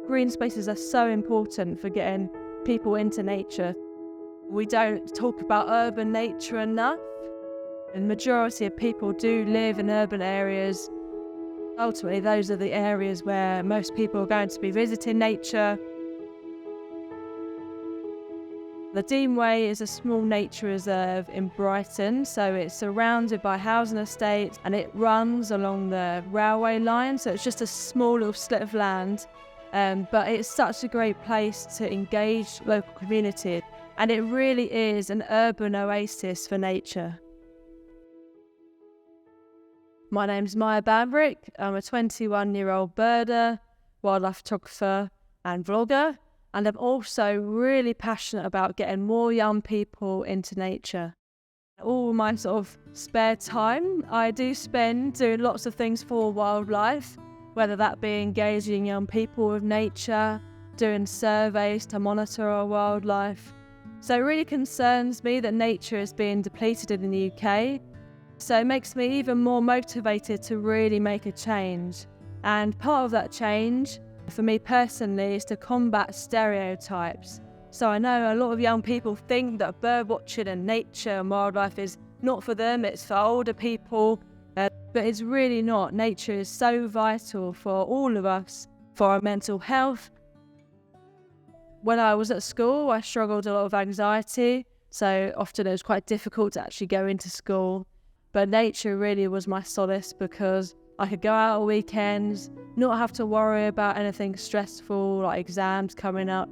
Green spaces are so important for getting people into nature. We don't talk about urban nature enough. The majority of people do live in urban areas. Ultimately, those are the areas where most people are going to be visiting nature. The Deanway is a small nature reserve in Brighton, so it's surrounded by housing estates and it runs along the railway line, so it's just a small little slit of land. But it's such a great place to engage local community, and it really is an urban oasis for nature. My name's Maya Bambrick. I'm a 21-year-old birder, wildlife photographer and vlogger, and I'm also really passionate about getting more young people into nature. All my sort of spare time I do spend doing lots of things for wildlife, whether that be engaging young people with nature, doing surveys to monitor our wildlife. So it really concerns me that nature is being depleted in the UK. So it makes me even more motivated to really make a change. And part of that change, for me personally, is to combat stereotypes. So I know a lot of young people think that bird watching and nature and wildlife is not for them, it's for older people. But it's really not. Nature is so vital for all of us, for our mental health. When I was at school, I struggled a lot with anxiety. So often it was quite difficult to actually go into school. But nature really was my solace because I could go out on weekends, not have to worry about anything stressful like exams coming up,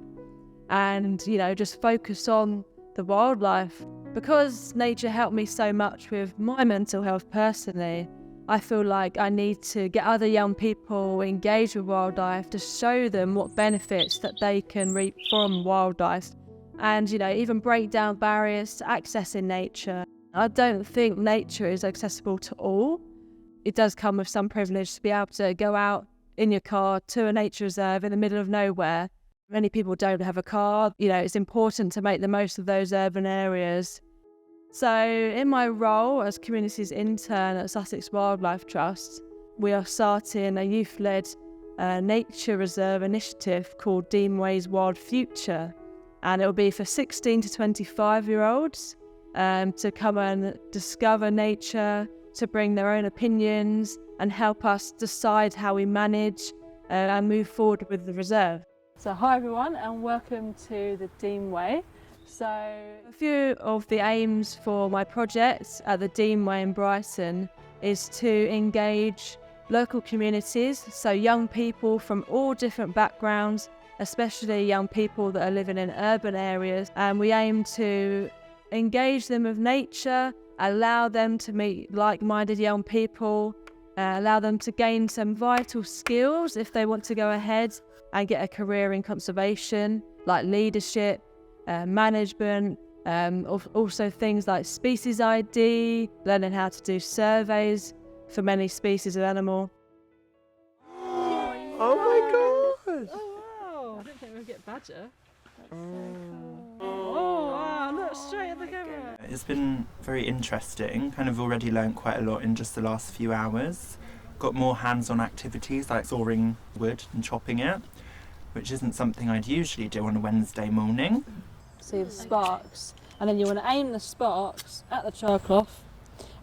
and just focus on the wildlife. Because nature helped me so much with my mental health personally, I feel like I need to get other young people engaged with wildlife to show them what benefits that they can reap from wildlife, and even break down barriers to accessing nature. I don't think nature is accessible to all. It does come with some privilege to be able to go out in your car to a nature reserve in the middle of nowhere. Many people don't have a car. It's important to make the most of those urban areas. So in my role as communities intern at Sussex Wildlife Trust, we are starting a youth-led nature reserve initiative called Deanway's Wild Future. And it will be for 16 to 25-year-olds to come and discover nature, to bring their own opinions and help us decide how we manage and move forward with the reserve. So hi everyone and welcome to the Deanway. So a few of the aims for my project at the Deanway in Brighton is to engage local communities, so young people from all different backgrounds, especially young people that are living in urban areas, and we aim to engage them with nature, allow them to meet like-minded young people, allow them to gain some vital skills if they want to go ahead and get a career in conservation, like leadership, management, also things like species ID, learning how to do surveys for many species of animal. Oh my gosh! Oh wow! I didn't think we'd get badger. Oh wow, look straight at the camera. It's been very interesting, kind of already learned quite a lot in just the last few hours. Got more hands-on activities like sawing wood and chopping it, which isn't something I'd usually do on a Wednesday morning. See the sparks, and then you want to aim the sparks at the charcoal cloth,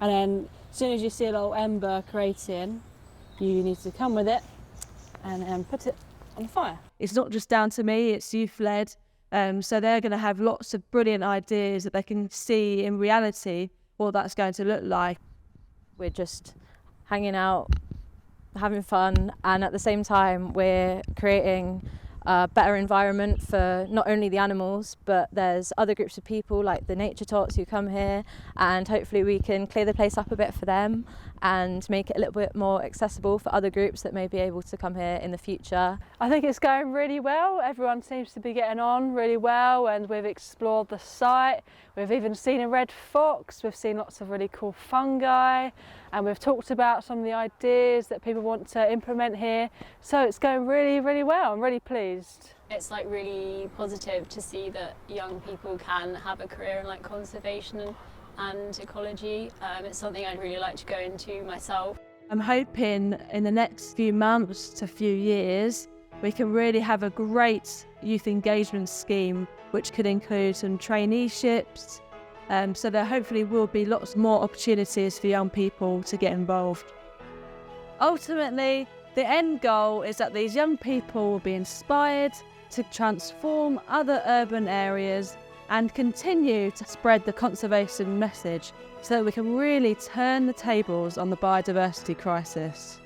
and then as soon as you see a little ember creating, you need to come with it and put it on the fire. It's not just down to me, it's youth-led. So they're going to have lots of brilliant ideas that they can see in reality what that's going to look like. We're just hanging out, having fun, and at the same time we're creating a better environment for not only the animals, but there's other groups of people like the nature tots who come here, and hopefully we can clear the place up a bit for them and make it a little bit more accessible for other groups that may be able to come here in the future. I think it's going really well. Everyone seems to be getting on really well, and we've explored the site. We've even seen a red fox, we've seen lots of really cool fungi, and we've talked about some of the ideas that people want to implement here. So it's going really, really well. I'm really pleased. It's like really positive to see that young people can have a career in like conservation and ecology. It's something I'd really like to go into myself. I'm hoping in the next few months to few years we can really have a great youth engagement scheme, which could include some traineeships. So there hopefully will be lots more opportunities for young people to get involved. Ultimately, the end goal is that these young people will be inspired to transform other urban areas and continue to spread the conservation message so that we can really turn the tables on the biodiversity crisis.